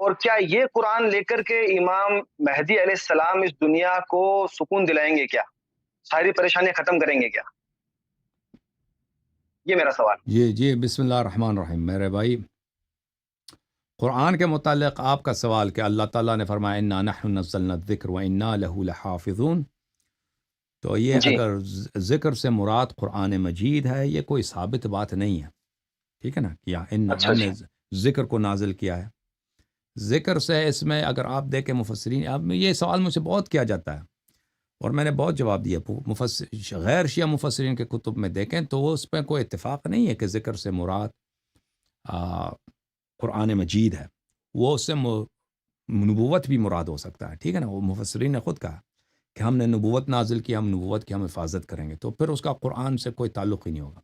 اور کیا یہ قرآن لے کر کے امام مہدی علیہ السلام اس دنیا کو سکون دلائیں گے کیا؟ ساری پریشانیاں ختم کریں گے کیا؟ یہ میرا سوال. جی بسم اللہ الرحمن الرحیم. میرے بھائی، قرآن کے متعلق آپ کا سوال کہ اللہ تعالیٰ نے فرمایا انا نحن نزلنا الذکر وانا لہ لحافظون، تو یہ جی اگر ذکر سے مراد قرآن مجید ہے، یہ کوئی ثابت بات نہیں ہے، ٹھیک ہے نا؟ یا اچھا ہم جی نے ذکر کو نازل کیا ہے. ذکر سے اس میں اگر آپ دیکھیں مفسرین، اب یہ سوال مجھ سے بہت کیا جاتا ہے اور میں نے بہت جواب دیا. غیر شیعہ مفسرین کے کتب میں دیکھیں تو وہ اس پہ کوئی اتفاق نہیں ہے کہ ذکر سے مراد قرآن مجید ہے. وہ اس سے نبوت بھی مراد ہو سکتا ہے، ٹھیک ہے نا؟ وہ مفسرین نے خود کہا کہ ہم نے نبوت نازل کی، ہم نبوت کی ہم حفاظت کریں گے، تو پھر اس کا قرآن سے کوئی تعلق ہی نہیں ہوگا.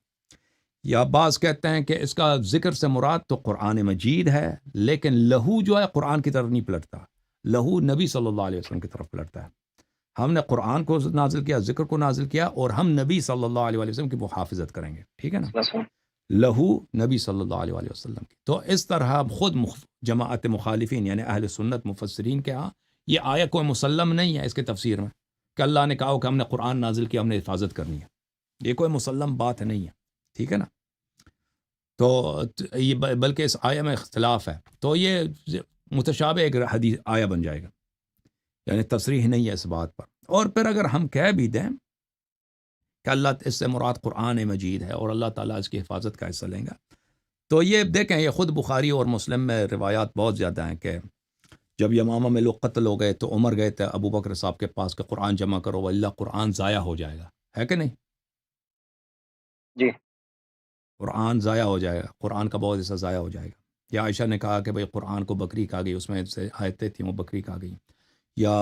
یا بعض کہتے ہیں کہ اس کا ذکر سے مراد تو قرآن مجید ہے، لیکن لہو جو ہے قرآن کی طرف نہیں پلٹتا، لہو نبی صلی اللہ علیہ وسلم کی طرف پلٹتا ہے. ہم نے قرآن کو نازل کیا، ذکر کو نازل کیا، اور ہم نبی صلی اللہ علیہ وسلم کی محافظت کریں گے، ٹھیک ہے نا؟ لہو نبی صلی اللہ علیہ وسلم کی. تو اس طرح خود جماعت مخالفین یعنی اہل سنت مفسرین کے ہاں یہ آیت کوئی مسلم نہیں ہے اس کے تفسیر میں کہ اللہ نے کہا کہ ہم نے قرآن نازل کیا، ہم نے حفاظت کرنی ہے. یہ کوئی مسلم بات نہیں ہے، ٹھیک ہے نا؟ تو یہ بلکہ اس آیہ میں اختلاف ہے، تو یہ متشابہ ایک حدیث آیہ بن جائے گا، یعنی تصریح نہیں ہے اس بات پر. اور پھر اگر ہم کہہ بھی دیں کہ اللہ اس سے مراد قرآن مجید ہے اور اللہ تعالیٰ اس کی حفاظت کا حصہ لیں گا، تو یہ دیکھیں یہ خود بخاری اور مسلم میں روایات بہت زیادہ ہیں کہ جب یمامہ میں لوگ قتل ہو گئے تو عمر گئے تھے ابو بکر صاحب کے پاس کہ قرآن جمع کرو واللہ قرآن ضائع ہو جائے گا، ہے کہ نہیں؟ جی قرآن ضائع ہو جائے گا، قرآن کا بہت حصہ ضائع ہو جائے گا. یا عائشہ نے کہا کہ بھئی قرآن کو بکری کھا گئی، اس میں سے آیتیں تھیں وہ بکری کھا گئی. یا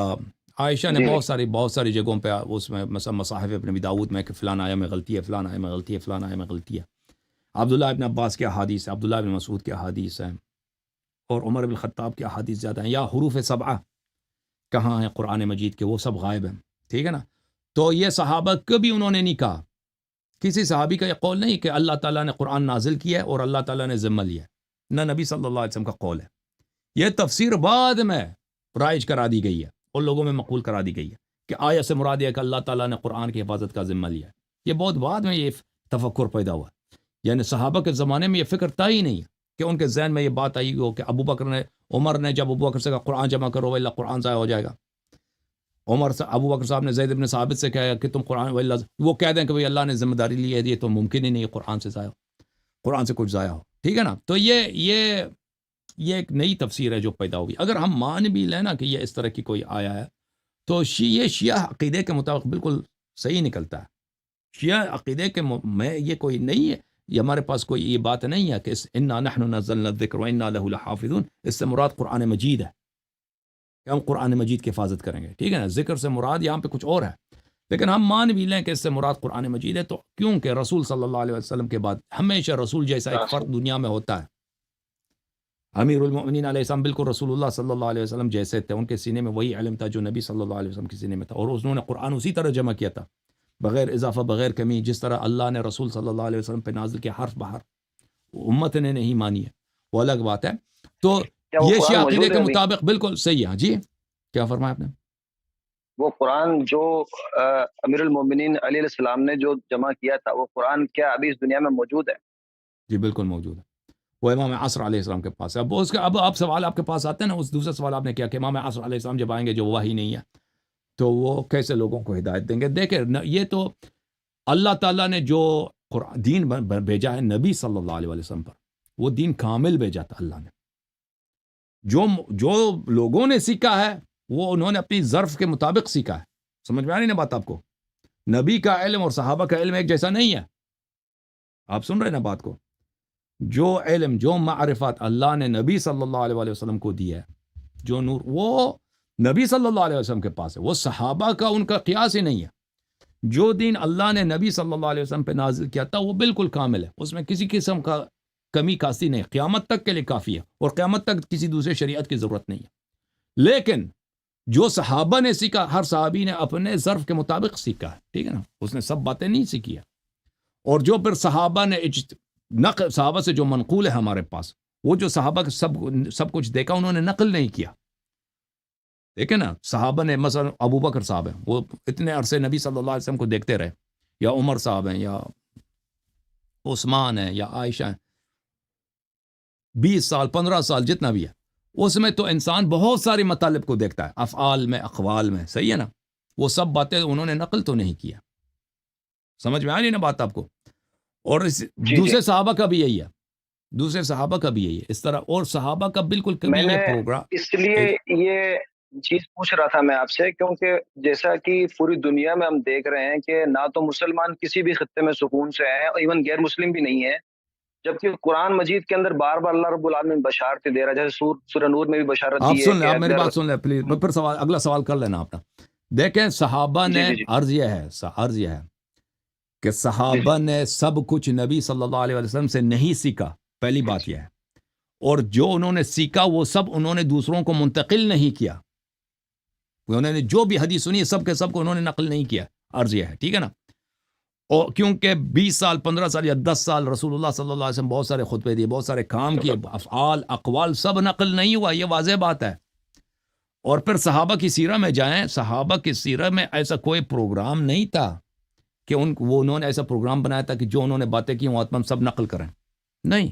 عائشہ نے جی بہت ساری جگہوں پہ اس میں مثلا مصاحف ابن ابی داؤد میں کہ فلان آیہ میں غلطی ہے، فلان آیہ میں غلطی ہے، فلان آیہ میں غلطی ہے. عبداللہ ابن عباس کی احادیث ہے، عبداللہ ابن مسعود کی احادیث ہیں، اور عمر بن الخطاب کی احادیث زیادہ ہیں. یا حروف سبعہ کہاں ہیں قرآن مجید کے، وہ سب غائب ہیں، ٹھیک ہے نا؟ تو یہ صحابہ کبھی انہوں نے نہیں کہا، کسی صحابی کا یہ قول نہیں کہ اللہ تعالیٰ نے قرآن نازل کیا ہے اور اللہ تعالیٰ نے ذمہ لیا ہے، نہ نبی صلی اللہ علیہ وسلم کا قول ہے. یہ تفسیر بعد میں رائج کرا دی گئی ہے اور لوگوں میں مقبول کرا دی گئی ہے کہ آیہ سے مراد ہے کہ اللہ تعالیٰ نے قرآن کی حفاظت کا ذمہ لیا ہے. یہ بہت بعد میں یہ تفکر پیدا ہوا، یعنی صحابہ کے زمانے میں یہ فکر تھا ہی نہیں کہ ان کے ذہن میں یہ بات آئی ہو کہ عمر نے جب ابو بکر سے کہا قرآن جمع کرو واللہ قرآن ضائع ہو جائے گا. ابو بکر صاحب نے زید بن ثابت سے کہا کہ تم قرآن وہ کہہ دیں کہ بھئی اللہ نے ذمہ داری لی ہے، یہ تو ممکن ہی نہیں ہے قرآن سے ضائع ہو، قرآن سے کچھ ضائع ہو، ٹھیک ہے نا؟ تو یہ ایک نئی تفسیر ہے جو پیدا ہوئی. اگر ہم مان بھی لیں نا کہ یہ اس طرح کی کوئی آیا ہے تو یہ شیعہ عقیدے کے مطابق بالکل صحیح نکلتا ہے. شیعہ عقیدے کے میں یہ کوئی نہیں ہے، یہ ہمارے پاس کوئی یہ بات نہیں ہے کہ انا نحن نزلنا الذکر وانا لہ لحافظون، اس سے مراد قرآن مجید ہے کہ ہم قرآن مجید کی حفاظت کریں گے، ٹھیک ہے نا؟ ذکر سے مراد یہاں پہ کچھ اور ہے، لیکن ہم مان بھی لیں کہ اس سے مراد قرآن مجید ہے تو کیونکہ رسول صلی اللہ علیہ وسلم کے بعد ہمیشہ رسول جیسا ایک فرد دنیا میں ہوتا ہے. امیر المؤمنین علیہ السلام بالکل رسول اللہ صلی اللہ علیہ وسلم جیسے تھے، ان کے سینے میں وہی علم تھا جو نبی صلی اللہ علیہ وسلم کے سینے میں تھا، اور انہوں نے قرآن اسی طرح جمع کیا تھا بغیر اضافہ بغیر کمی، جس طرح اللہ نے رسول صلی اللہ علیہ وسلم پہ نازل کیا حرف بحر. امت نے نہیں مانی ہے، وہ الگ بات ہے. تو یہ شیعہ عقیدے کے مطابق بالکل صحیح ہے. جی کیا فرمایا آپ نے؟ وہ قرآن جو امیر المومنین علیہ السلام نے جو جمع کیا تھا وہ قرآن کیا ابھی اس دنیا میں موجود ہے؟ جی بالکل موجود ہے، وہ امام عصر علیہ السلام کے پاس ہے. اب آپ سوال آپ کے پاس آتے ہیں نا، اس دوسرا سوال آپ نے کیا کہ امام عصر علیہ السلام جب آئیں گے جو وحی نہیں ہے تو وہ کیسے لوگوں کو ہدایت دیں گے؟ دیکھیں یہ تو اللہ تعالیٰ نے جو دین بھیجا ہے نبی صلی اللہ علیہ وسلم پر، وہ دین کامل بھیجا تھا اللہ نے. جو لوگوں نے سیکھا ہے وہ انہوں نے اپنی ظرف کے مطابق سیکھا ہے. سمجھ میں آ رہی نا بات آپ کو؟ نبی کا علم اور صحابہ کا علم ایک جیسا نہیں ہے. آپ سن رہے نا بات کو؟ جو علم جو معرفت اللہ نے نبی صلی اللہ علیہ وسلم کو دیا ہے، جو نور وہ نبی صلی اللہ علیہ وسلم کے پاس ہے، وہ صحابہ کا ان کا قیاس ہی نہیں ہے. جو دین اللہ نے نبی صلی اللہ علیہ وسلم پہ نازل کیا تھا وہ بالکل کامل ہے، اس میں کسی قسم کا کمی کاستی نہیں، قیامت تک کے لیے کافی ہے اور قیامت تک کسی دوسرے شریعت کی ضرورت نہیں ہے. لیکن جو صحابہ نے سیکھا، ہر صحابی نے اپنے ظرف کے مطابق سیکھا ہے، ٹھیک ہے نا؟ اس نے سب باتیں نہیں سیکھی ہے. اور جو پھر صحابہ نے صحابہ سے جو منقول ہے ہمارے پاس، وہ جو صحابہ کا سب کچھ دیکھا انہوں نے نقل نہیں کیا. دیکھیں نا صحابہ نے مثلا ابو بکر صاحب ہیں, وہ اتنے عرصے نبی صلی اللہ علیہ وسلم کو دیکھتے رہے, یا عمر صاحب ہیں, یا عثمان ہیں, یا عائشہ ہیں, 20 سال 15 سال جتنا بھی ہے, اس میں تو انسان بہت سارے مطالب کو دیکھتا ہے, افعال میں, اقوال میں, صحیح ہے نا. وہ سب باتیں انہوں نے نقل تو نہیں کیا. سمجھ میں آ رہی نا بات آپ کو. اور دوسرے صحابہ کا بھی یہی ہے, دوسرے صحابہ کا بھی یہی ہے اس طرح. اور صحابہ کا بالکل کبھی میں نے یہ پروگرام اس لیے یہ چیز پوچھ رہا تھا میں آپ سے, کیونکہ جیسا کہ پوری دنیا میں ہم دیکھ رہے ہیں کہ نہ تو مسلمان کسی بھی خطے میں سکون سے ہیں, اور ایون غیر مسلم بھی نہیں ہے, جبکہ قرآن مجید کے اندر بار بار اللہ رب العالمین بشارت دے رہا ہے. جیسے سورہ نور میں بھی بشارت آپ دی ہے سن لیں, کہ آپ میری اگر بات سن لیں پلیز, پھر سوال اگلا سوال کر لینا آپ. دیکھیں صحابہ نے عرض یہ ہے کہ صحابہ نے سب کچھ نبی صلی اللہ علیہ وسلم سے نہیں سیکھا, پہلی بات یہ ہے. اور جو انہوں نے سیکھا وہ سب انہوں نے دوسروں کو منتقل نہیں کیا. انہوں نے جو بھی حدیث سنی سب کے سب کو انہوں نے نقل نہیں کیا. عرض یہ ہے, ٹھیک ہے نا. اور کیونکہ 20 سال 15 سال یا 10 سال رسول اللہ صلی اللہ علیہ وسلم بہت سارے خطبے دیے, بہت سارے کام کیے, افعال اقوال سب نقل نہیں ہوا, یہ واضح بات ہے. اور پھر صحابہ کی سیرہ میں جائیں, صحابہ کی سیرہ میں ایسا کوئی پروگرام نہیں تھا کہ انہوں نے ایسا پروگرام بنایا تھا کہ جو انہوں نے باتیں کی وہ ہم سب نقل کریں. نہیں,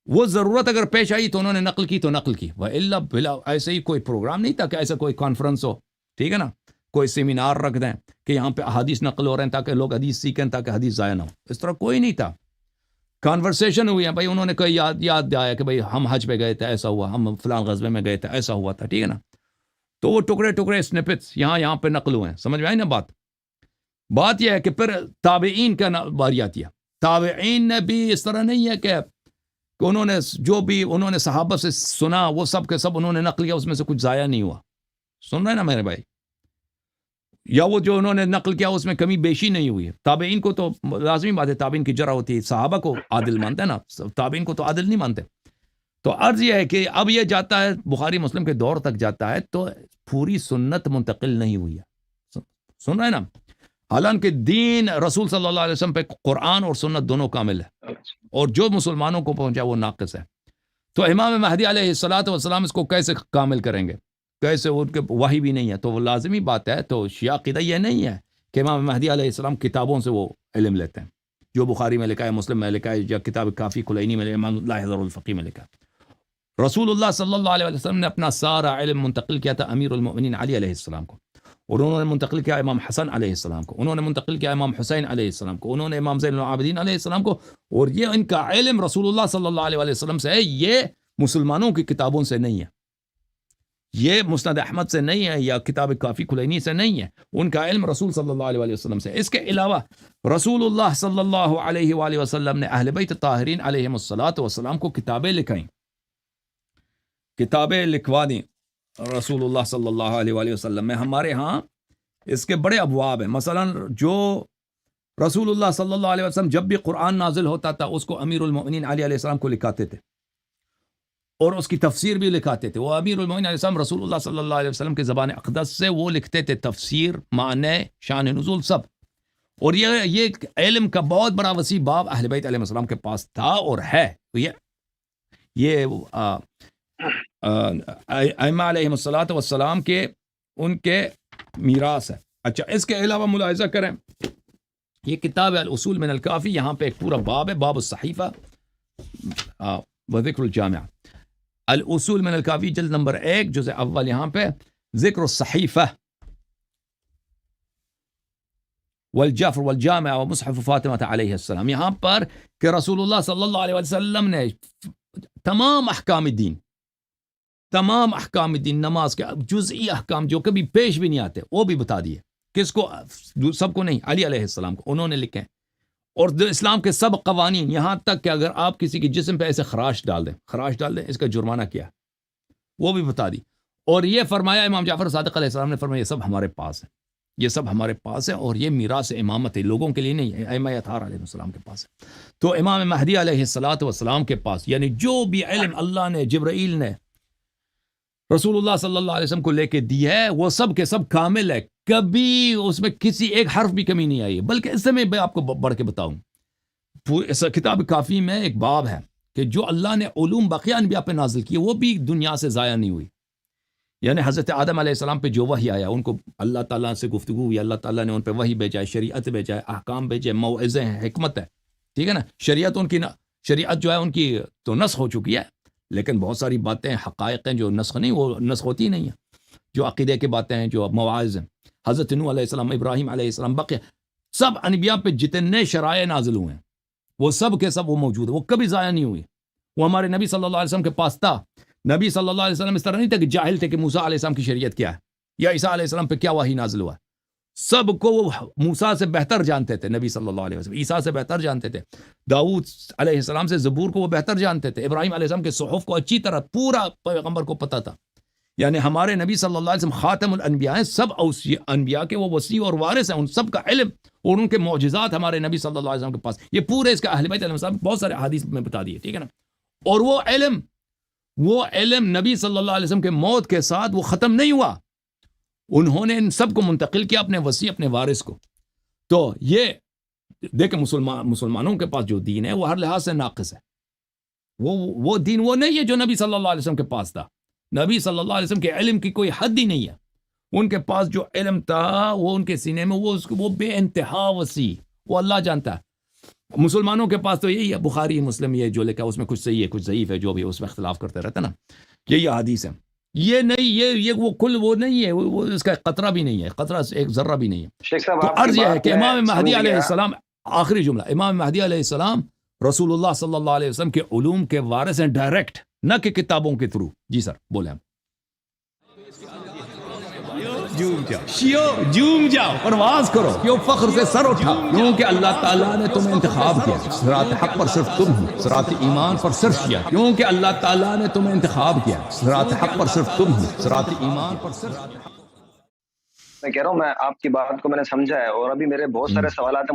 وہ ضرورت اگر پیش آئی تو انہوں نے نقل کی تو نقل کی, وَإِلَّا بلا ایسے ہی کوئی پروگرام نہیں تھا کہ ایسا کوئی کانفرنس ہو, ٹھیک ہے نا, کوئی سیمینار رکھ دیں کہ یہاں پہ احادیث نقل ہو رہے ہیں تاکہ لوگ حدیث سیکھیں, تاکہ حدیث ضائع نہ ہو. اس طرح کوئی نہیں تھا. کانورسیشن ہوئی ہے بھائی, انہوں نے کوئی یاد آیا کہ بھائی ہم حج پہ گئے تھے ایسا ہوا, ہم فلاں غزوے میں گئے تھے ایسا ہوا تھا, ٹھیک ہے نا. تو وہ ٹکڑے سنپٹس یہاں پہ نقل ہوئے ہیں. سمجھ میں آئی نا بات. بات یہ ہے کہ پھر تابعین کا باری آتی ہے. تابعین نے بھی اس طرح نہیں ہے کہ انہوں نے جو بھی انہوں نے صحابہ سے سنا وہ سب کے سب انہوں نے نقل کیا, اس میں سے کچھ ضائع نہیں ہوا. سن رہے ہیں نا میرے بھائی. یا وہ جو انہوں نے نقل کیا اس میں کمی بیشی نہیں ہوئی. تابعین کو تو لازمی بات ہے, تابعین کی جرح ہوتی ہے. صحابہ کو عادل مانتے ہیں نا, تابعین کو تو عادل نہیں مانتے. تو عرض یہ ہے کہ اب یہ جاتا ہے بخاری مسلم کے دور تک جاتا ہے تو پوری سنت منتقل نہیں ہوئی ہے. سن رہے ہیں نا. حالانکہ دین رسول صلی اللہ علیہ وسلم پہ قرآن اور سنت دونوں کامل ہے, اور جو مسلمانوں کو پہنچا وہ ناقص ہے. تو امام مہدی علیہ الصلوۃ والسلام اس کو کیسے کامل کریں گے, کیسے ان کے وحی بھی نہیں ہے. تو وہ لازمی بات ہے. تو شیعہ عقیدہ یہ نہیں ہے کہ امام مہدی علیہ السلام کتابوں سے وہ علم لیتے ہیں, جو بخاری میں لکھا ہے, مسلم میں لکھا ہے, یا کتاب کافی کلینی میں, امام لا یحضر الفقی میں لکھا ہے. رسول اللہ صلی اللہ علیہ وسلم نے اپنا سارا علم منتقل کیا تھا امیر المؤمنین علی علیہ السلام کو, اور انہوں نے منتقل کیا امام حسن علیہ السلام کو, انہوں نے منتقل کیا امام حسین علیہ السلام کو, انہوں نے امام زین العابدین علیہ السلام کو. اور یہ ان کا علم رسول اللہ صلی اللہ علیہ وسلم سے ہے, یہ مسلمانوں کی کتابوں سے نہیں ہے, یہ مسند احمد سے نہیں ہے, یا کتاب کافی کلینی سے نہیں ہے. ان کا علم رسول صلی اللہ علیہ وسلم سے. اس کے علاوہ رسول اللہ صلی اللہ علیہ وآلہ وسلم نے اہل بیت طاہرین علیہم الصلاۃ والسلام کو کتابیں لکھائیں, کتابیں لکھوا دیں رسول اللہ صلی اللہ علیہ وآلہ وسلم میں. ہمارے ہاں اس کے بڑے ابواب ہیں. مثلا جو رسول اللہ صلی اللہ علیہ وسلم جب بھی قرآن نازل ہوتا تھا اس کو امیر المؤمنین علی علیہ السلام کو لکھاتے تھے, اور اس کی تفسیر بھی لکھاتے تھے. وہ امیر المؤمنین علیہ السلام رسول اللہ صلی اللہ علیہ وسلم کے زبان اقدس سے وہ لکھتے تھے, تفسیر, معنی, شان نزول سب. اور یہ علم کا بہت بڑا وسیع باب اہل بیت علیہ السلام کے پاس تھا اور ہے. یہ ائمہ علیہم الصلوۃ والسلام کے ان کے میراث ہے. اچھا, اس کے علاوہ ملاحظہ کریں, یہ کتاب الاصول من الکافی, یہاں پہ ایک پورا باب ہے, باب الصحیفہ و ذکر الجامع. الاصول من الکافی جلد نمبر 1 جزء اول, یہاں پہ ذکر الصحیفہ والجفر والجامع ومصحف فاطمہ علیہ السلام. یہاں پر کہ رسول اللہ صلی اللہ علیہ وسلم نے تمام احکام الدین, نماز کے جزئی احکام جو کبھی پیش بھی نہیں آتے وہ بھی بتا دیے. کس کو؟ سب کو نہیں, علی علیہ السلام کو انہوں نے لکھے. اور اسلام کے سب قوانین, یہاں تک کہ اگر آپ کسی کے جسم پہ ایسے خراش ڈال دیں اس کا جرمانہ کیا وہ بھی بتا دی. اور یہ فرمایا امام جعفر صادق علیہ السلام نے فرمایا یہ سب ہمارے پاس ہے, یہ سب ہمارے پاس ہے, اور یہ میراث امامت ہے, لوگوں کے لیے نہیں ہے, ائمہ اطہار علیہ السلام کے پاس ہے. تو امام مہدی علیہ الصلوۃ والسلام کے پاس, یعنی جو بھی علم اللہ نے, جبرائیل نے رسول اللہ صلی اللہ علیہ وسلم کو لے کے دی ہے وہ سب کے سب کامل ہے, کبھی اس میں کسی ایک حرف بھی کمی نہیں آئی. بلکہ اس سے میں آپ کو بڑھ کے بتاؤں, کتاب کافی میں ایک باب ہے کہ جو اللہ نے علوم بقیہ انبیاء پہ نازل کیے وہ بھی دنیا سے ضائع نہیں ہوئی. یعنی حضرت آدم علیہ السلام پہ جو وحی آیا ان کو اللہ تعالیٰ سے گفتگو ہوئی, اللہ تعالیٰ نے ان پہ وحی بھیجا ہے, شریعت بھیجا ہے, احکام بھیجے, موعظے ہیں, حکمت ہے, ٹھیک ہے نا. شریعت ان کی شریعت جو ہے ان کی تو نسخ ہو چکی ہے, لیکن بہت ساری باتیں حقائق ہیں جو نسخ نہیں, وہ نسخ ہوتی نہیں ہیں. جو عقیدے کی باتیں ہیں, جو مواعظ ہیں, حضرت نوح علیہ السلام, ابراہیم علیہ السلام, بقیہ سب انبیاء پہ جتنے شرائع نازل ہوئے ہیں وہ سب کے سب وہ موجود ہیں, وہ کبھی ضائع نہیں ہوئی. وہ ہمارے نبی صلی اللہ علیہ وسلم کے پاس تھا. نبی صلی اللہ علیہ وسلم اس طرح نہیں تھا کہ جاہل تھے کہ موسیٰ علیہ السلام کی شریعت کیا ہے یا عیسیٰ علیہ السلام پہ کیا وحی نازل ہوا ہے. سب کو وہ موسیٰ سے بہتر جانتے تھے, نبی صلی اللہ علیہ وسلم عیسیٰ سے بہتر جانتے تھے, داؤد علیہ السلام سے زبور کو وہ بہتر جانتے تھے, ابراہیم علیہ السلام کے صحف کو اچھی طرح پورا پیغمبر کو پتہ تھا. یعنی ہمارے نبی صلی اللہ علیہ وسلم خاتم الانبیاء ہیں, سب انبیاء کے وہ وسیع اور وارث ہیں, ان سب کا علم اور ان کے معجزات ہمارے نبی صلی اللہ علیہ وسلم کے پاس, یہ پورے اس کا اہل بیت علیہ السلام بہت سارے احادیث میں بتا دیے, ٹھیک ہے نا. اور وہ علم نبی صلی اللہ علیہ وسلم کے موت کے ساتھ وہ ختم نہیں ہوا, انہوں نے ان سب کو منتقل کیا اپنے وسیع اپنے وارث کو. تو یہ دیکھیں مسلمانوں کے پاس جو دین ہے وہ ہر لحاظ سے ناقص ہے. وہ دین وہ نہیں ہے جو نبی صلی اللہ علیہ وسلم کے پاس تھا. نبی صلی اللہ علیہ وسلم کے علم کی کوئی حد ہی نہیں ہے. ان کے پاس جو علم تھا وہ ان کے سینے میں وہ بے انتہا وسیع, وہ اللہ جانتا ہے. مسلمانوں کے پاس تو یہی ہے, بخاری مسلم یہ جو لکھا اس میں کچھ صحیح ہے کچھ ضعیف ہے, جو بھی اس میں اختلاف کرتے رہتے نا, یہی حدیث ہے. یہ نہیں, یہ وہ کل وہ نہیں ہے, وہ اس کا قطرہ بھی نہیں ہے, قطرہ ایک ذرہ بھی نہیں ہے. تو عرض یہ ہے کہ امام مہدی علیہ السلام, آخری جملہ, امام مہدی علیہ السلام رسول اللہ صلی اللہ علیہ وسلم کے علوم کے وارث ہیں ڈائریکٹ, نہ کہ کتابوں کے تھرو. جی سر بولیں. جوم جاؤ, پرواز کرو, کیوں فخر سے سر اٹھا, کیونکہ اللہ تعالیٰ نے تمہیں انتخاب کیا. صراط حق پر صرف تم ہو, صراط ایمان پر صرف کیا, کیونکہ اللہ تعالیٰ نے تمہیں انتخاب کیا. صراط حق پر صرف تم ہو, صراط ایمان پر صرف. میں کہہ رہا ہوں, میں آپ کی بات کو میں نے سمجھا ہے, اور ابھی میرے بہت سارے سوالات ہیں